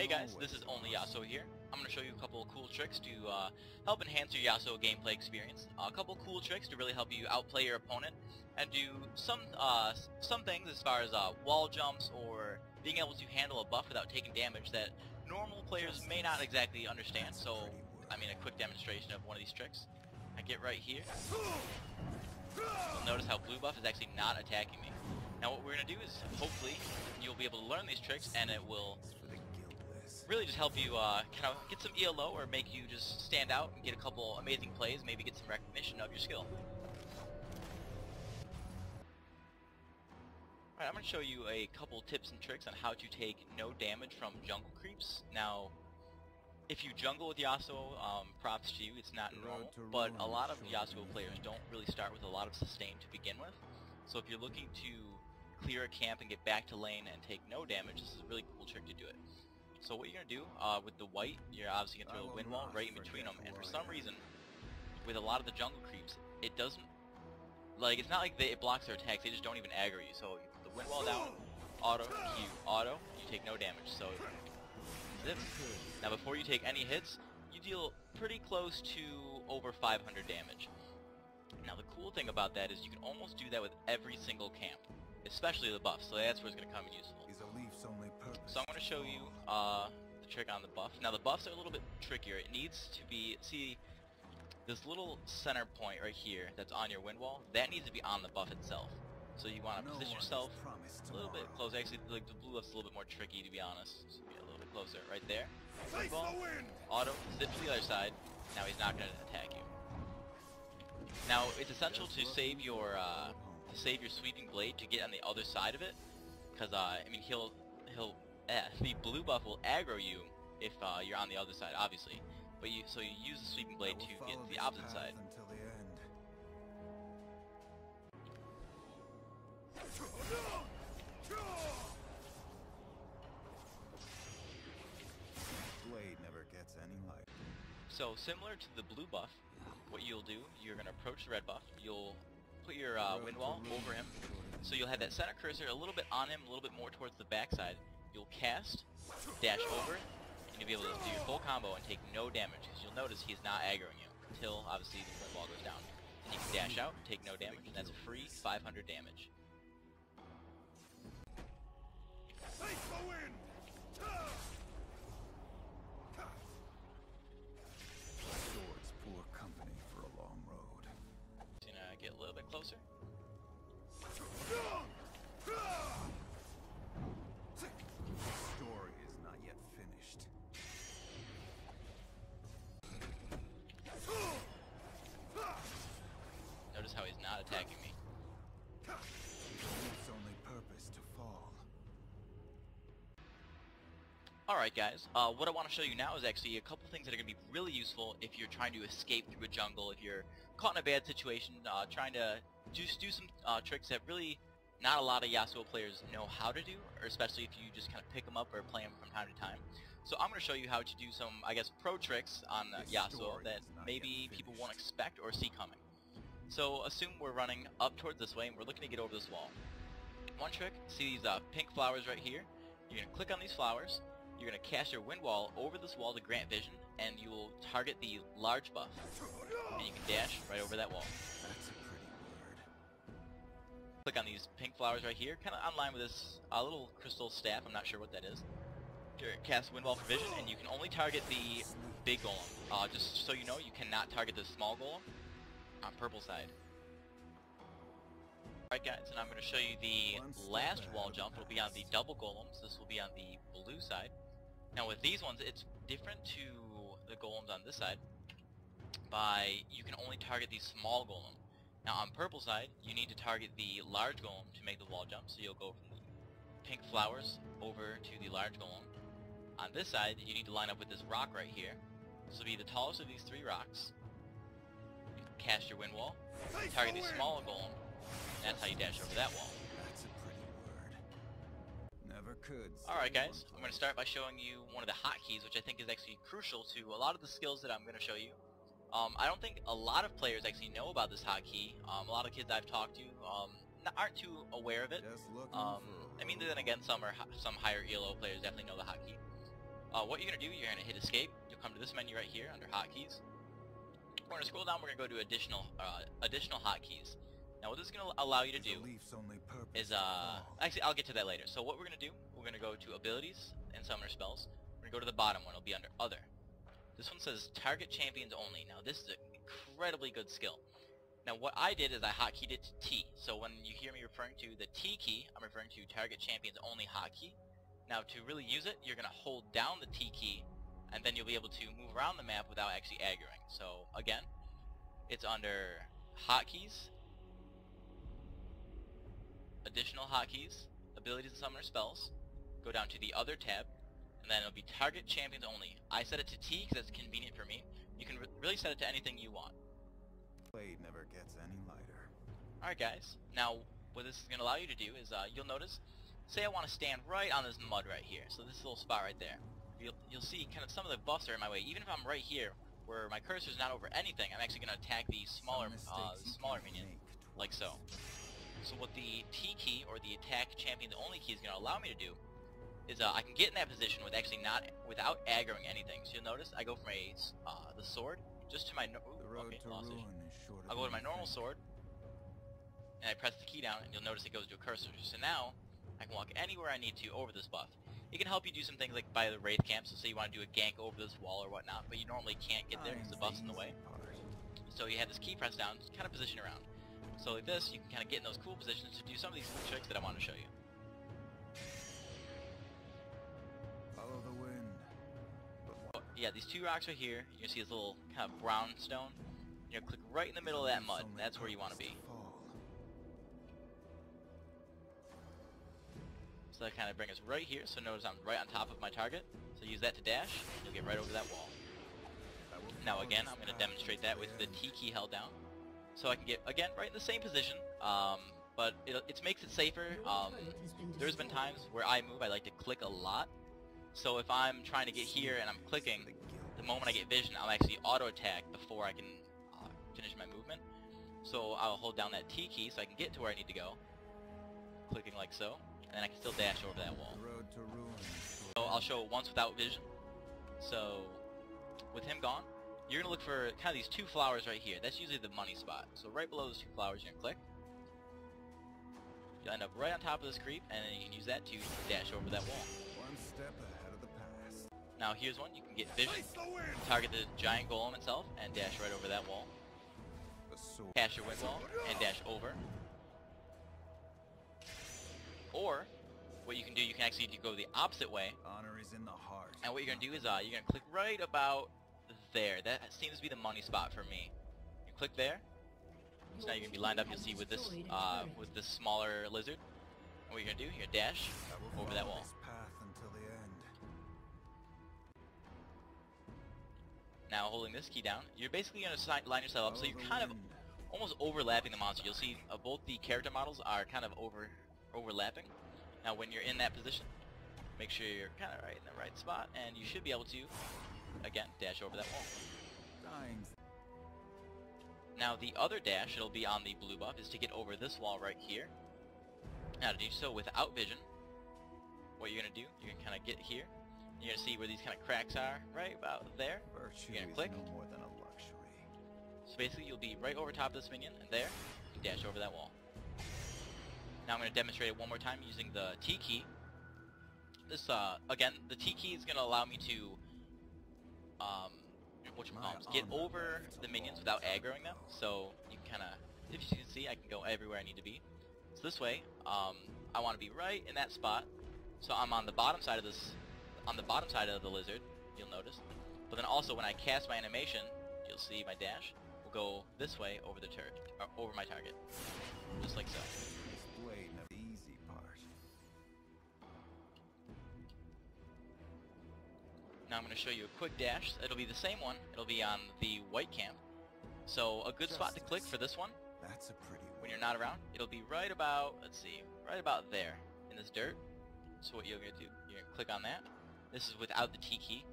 Hey guys, this is only Yasuo here. I'm going to show you a couple of cool tricks to help enhance your Yasuo gameplay experience. A couple cool tricks to really help you outplay your opponent and do some things as far as wall jumps or being able to handle a buff without taking damage that normal players may not exactly understand. So, I mean, a quick demonstration of one of these tricks. I get right here. You'll notice how blue buff is actually not attacking me. Now what we're going to do is, hopefully, you'll be able to learn these tricks and it will really just help you kind of get some ELO or make you just stand out and get a couple amazing plays, maybe get some recognition of your skill. Alright, I'm going to show you a couple tips and tricks on how to take no damage from jungle creeps. Now, if you jungle with Yasuo, props to you, it's not normal, but a lot of Yasuo players don't really start with a lot of sustain to begin with. So if you're looking to clear a camp and get back to lane and take no damage, this is a really cool trick to do it. So what you're going to do, with the white, you're obviously going to throw a wind wall right in between them, and for some reason, with a lot of the jungle creeps, it doesn't, like, it's not like it blocks their attacks, they just don't even aggro you. So you put the wind wall down, auto, Q, auto, you take no damage. So, zip. Now before you take any hits, you deal pretty close to over 500 damage. Now the cool thing about that is you can almost do that with every single camp, especially the buff, so that's where it's going to come in useful. So I'm going to show you the trick on the buff. Now the buffs are a little bit trickier. It needs to be, see this little center point right here that's on your wind wall, that needs to be on the buff itself. So you want to position yourself a little bit closer. Actually, like, the blue buff's a little bit more tricky, to be honest. So be a little bit closer, right there. Wind wall, auto, zip to the other side. Now he's not going to attack you. Now it's essential to save your sweeping blade to get on the other side of it, because I mean the blue buff will aggro you if you're on the other side, obviously. But so you use the sweeping blade to get to the opposite side. Blade never gets any light. So similar to the blue buff, what you'll do, you're going to approach the red buff, you'll put your wind wall over him, so you'll have that center cursor a little bit on him, a little bit more towards the backside. You'll cast, dash over, and you'll be able to do your full combo and take no damage, because you'll notice he's not aggroing you, until obviously the wind wall goes down. And you can dash out and take no damage, and that's a free 500 damage. Swords poor company for a long road. Just gonna get a little bit closer. The story is not yet finished. Notice how he's not attacking me. Its only purpose to fall. Alright guys, what I want to show you now is actually a couple things that are going to be really useful if you're trying to escape through a jungle, if you're caught in a bad situation, trying to just do some tricks that really not a lot of Yasuo players know how to do, or especially if you just kind of pick them up or play them from time to time. So I'm going to show you how to do some, I guess, pro tricks on Yasuo that maybe people won't expect or see coming. So assume we're running up towards this way and we're looking to get over this wall. One trick, see these pink flowers right here? You're going to click on these flowers. You're going to cast your wind wall over this wall to grant vision, and you will target the large buff, and you can dash right over that wall. That's a pretty word. Click on these pink flowers right here, kind of on line with this little crystal staff, I'm not sure what that is. Cast wind wall for vision, and you can only target the big golem. Just so you know, you cannot target the small golem on purple side. Alright guys, and I'm going to show you the last wall jump. It'll be on the double golems. This will be on the blue side. Now with these ones, it's different to the golems on this side. You can only target the small golem. Now on purple side, you need to target the large golem to make the wall jump. So you'll go from the pink flowers over to the large golem. On this side, you need to line up with this rock right here. This will be the tallest of these three rocks. You cast your wind wall, target the smaller golem, and that's how you dash over that wall. That's a pretty word. Never could. Alright guys, I'm going to start by showing you one of the hotkeys, which I think is actually crucial to a lot of the skills that I'm going to show you. I don't think a lot of players actually know about this hotkey. A lot of kids I've talked to aren't too aware of it. I mean, then again, some higher ELO players definitely know the hotkey. What you're going to do, you're going to hit escape. You'll come to this menu right here under hotkeys. We're going to scroll down, we're going to go to additional hotkeys. Now what this is going to allow you to do is, actually I'll get to that later. So what we're going to do, we're going to go to abilities and summoner spells. We're going to go to the bottom one, it'll be under other. This one says target champions only. Now this is an incredibly good skill. Now what I did is I hotkeyed it to T. So when you hear me referring to the T key, I'm referring to target champions only hotkey. Now to really use it, you're going to hold down the T key, and then you'll be able to move around the map without actually aggroing. So again, it's under hotkeys, additional hotkeys, abilities and summoner spells, go down to the other tab, and then it'll be target champions only. I set it to T because it's convenient for me. You can really set it to anything you want. Blade never gets any lighter. Alright guys, now what this is going to allow you to do is you'll notice, say I want to stand right on this mud right here, so this little spot right there. You'll see kind of some of the buffs are in my way. Even if I'm right here where my cursor's not over anything, I'm actually going to attack the smaller minion, like so. So what the T key, or the attack champions only key, is going to allow me to do is I can get in that position with actually without aggroing anything. So you'll notice I go from the sword just to my I'll go to my normal sword, and I press the key down, and you'll notice it goes to a cursor. So now I can walk anywhere I need to over this buff. It can help you do some things like by the Wraith camp, so say you want to do a gank over this wall or whatnot, but you normally can't get there because the buff's in the way. So you have this key pressed down, just kind of position around. So like this, you can kind of get in those cool positions to do some of these cool tricks that I want to show you. Follow the wind. Yeah, these two rocks right here, you see this little kind of brown stone. You're going to click right in the middle of that mud, that's where you want to be. So that kind of brings us right here, so notice I'm right on top of my target. So use that to dash, and you'll get right over that wall. Now again, I'm going to demonstrate that with the T key held down. So I can get, again, right in the same position, but it makes it safer. There's been times where I move, I like to click a lot. So if I'm trying to get here and I'm clicking, the moment I get vision, I'll actually auto-attack before I can finish my movement. So I'll hold down that T key so I can get to where I need to go, clicking like so. And then I can still dash over that wall. So I'll show it once without vision. So with him gone, you're going to look for kind of these two flowers right here. That's usually the money spot. So right below those two flowers, you're going to click. You'll end up right on top of this creep, and then you can use that to dash over that wall. One step ahead of the past. Now here's one. You can get vision, target the giant golem itself, and dash right over that wall. Cast your wind wall, and dash over. Or, what you can do, you can actually go the opposite way. Honor is in the heart. And what you're going to do is you're going to click right about there. That seems to be the money spot for me. You click there. So now you're going to be lined up, you'll see, with this smaller lizard. And what you're going to do, you're going to dash over that wall. Path until the end. Now holding this key down, you're basically going to line yourself up so you're kind of almost overlapping the monster. You'll see both the character models are kind of overlapping. Now when you're in that position, make sure you're kind of right in the right spot, and you should be able to, again, dash over that wall. Now the other dash, it'll be on the blue buff, is to get over this wall right here. Now to do so without vision, what you're going to do, you're going to kind of get here, you're going to see where these kind of cracks are, right about there. You're going to click. No more than a luxury. So basically you'll be right over top of this minion, and there, you dash over that wall. Now I'm going to demonstrate it one more time using the T key. This, again, the T key is going to allow me to, get over the minions without aggroing them. So you can kind of, if you can see, I can go everywhere I need to be. So this way, I want to be right in that spot. So I'm on the bottom side of this, on the bottom side of the lizard, you'll notice. But then also when I cast my animation, you'll see my dash will go this way over the over my target, just like so. The easy part. Now I'm going to show you a quick dash. It'll be the same one. It'll be on the white camp. So a good spot to click for this one, That's a pretty when you're not around, it'll be right about, let's see, right about there in this dirt. So what you're going to do, you're going to click on that. This is without the T key.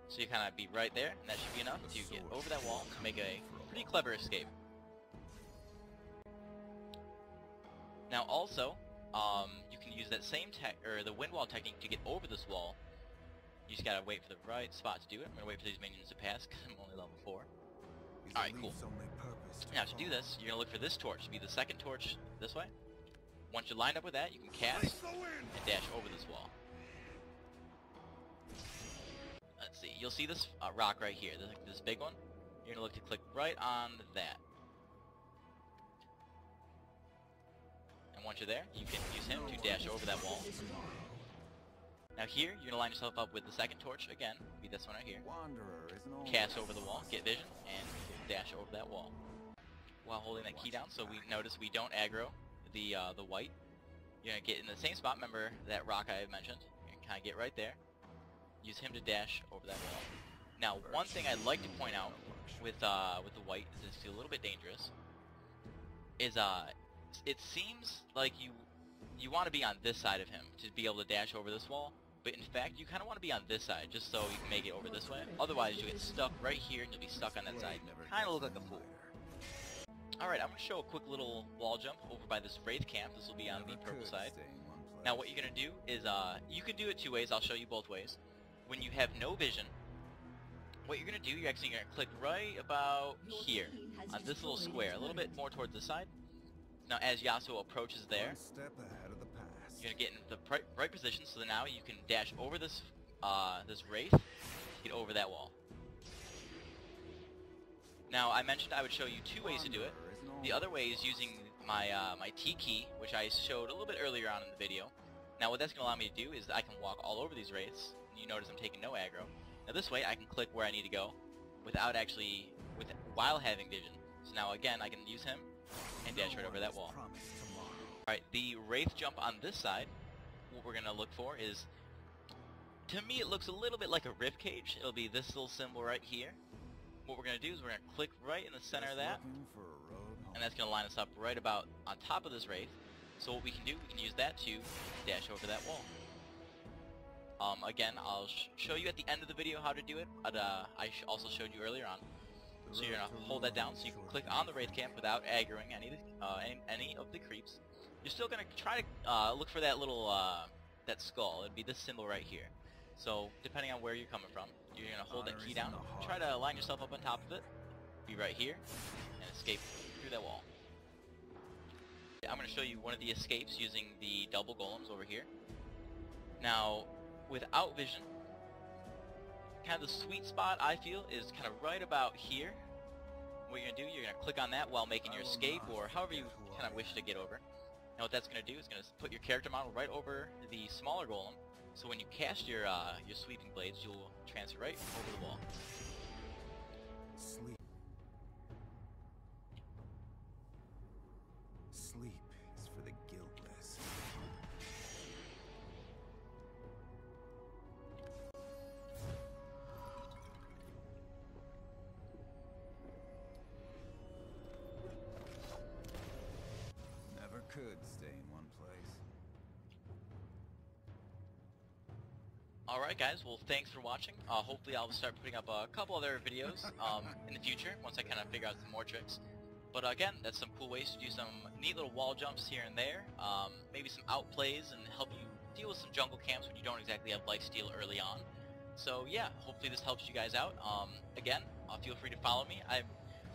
So you kind of be right there, and that should be enough to get over that wall to make a pretty clever escape. Now also, you can use that same the wind wall technique to get over this wall. You just gotta wait for the right spot to do it. I'm gonna wait for these minions to pass because I'm only level 4. Alright, cool. Now to do this, you're gonna look for this torch to be the second torch this way. Once you're lined up with that, you can cast and dash over this wall. Let's see, you'll see this rock right here, this big one. You're gonna look to click right on that. And once you're there, you can use him to dash over that wall. Now here, you're gonna line yourself up with the second torch again, be this one right here. Cast over the wall, get vision, and dash over that wall. While holding that key down, so we notice we don't aggro the white. You're gonna get in the same spot, remember that rock I mentioned. You can kinda get right there. Use him to dash over that wall. Now, one thing I'd like to point out with the white is it's a little bit dangerous. Is it seems like you want to be on this side of him to be able to dash over this wall, but in fact you kind of want to be on this side just so you can make it over this way. Otherwise you get stuck right here and you'll be stuck on that side. Kind of look like a fool. Alright, I'm going to show a quick little wall jump over by this Wraith camp. This will be on the purple side. Now what you're going to do is, you can do it two ways. I'll show you both ways. When you have no vision, what you're going to do, you're actually going to click right about here on this little square, a little bit more towards the side. Now as Yasuo approaches there, you're going to get in the right position so that now you can dash over this this Wraith, get over that wall. Now I mentioned I would show you two ways to do it. The other way is using my my T key, which I showed a little bit earlier on in the video. Now what that's going to allow me to do is I can walk all over these Wraiths. You notice I'm taking no aggro. Now this way I can click where I need to go without actually, while having vision. So now again I can use him and dash right over that wall. Alright, the Wraith jump on this side, what we're going to look for is, to me it looks a little bit like a rib cage. It'll be this little symbol right here. What we're going to do is we're going to click right in the center of that, and that's going to line us up right about on top of this Wraith. So what we can do, we can use that to dash over that wall. Again, I'll show you at the end of the video how to do it, but I also showed you earlier on. So you're going to hold that down so you can click on the Wraith camp without aggroing any of the creeps. You're still going to try to look for that little, that skull. It'd be this symbol right here. So, depending on where you're coming from, you're going to hold that key down, try to line yourself up on top of it, be right here, and escape through that wall. I'm going to show you one of the escapes using the double golems over here. Now, without vision, kind of the sweet spot I feel is kind of right about here. What you're going to do, you're going to click on that while making your escape, or however you kind of wish to get over. Now what that's going to do is going to put your character model right over the smaller golem, so when you cast your sweeping blades, you'll transfer right over the wall. Sleep. Sleep is for the guiltless. Never could stay in one place. Alright guys, well thanks for watching. Hopefully I'll start putting up a couple other videos in the future once I kind of figure out some more tricks. But again, that's some cool ways to do some neat little wall jumps here and there. Maybe some outplays and help you deal with some jungle camps when you don't exactly have lifesteal early on. So yeah, hopefully this helps you guys out. Again, feel free to follow me. I'm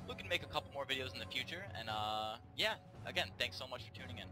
looking to make a couple more videos in the future. And yeah, again, thanks so much for tuning in.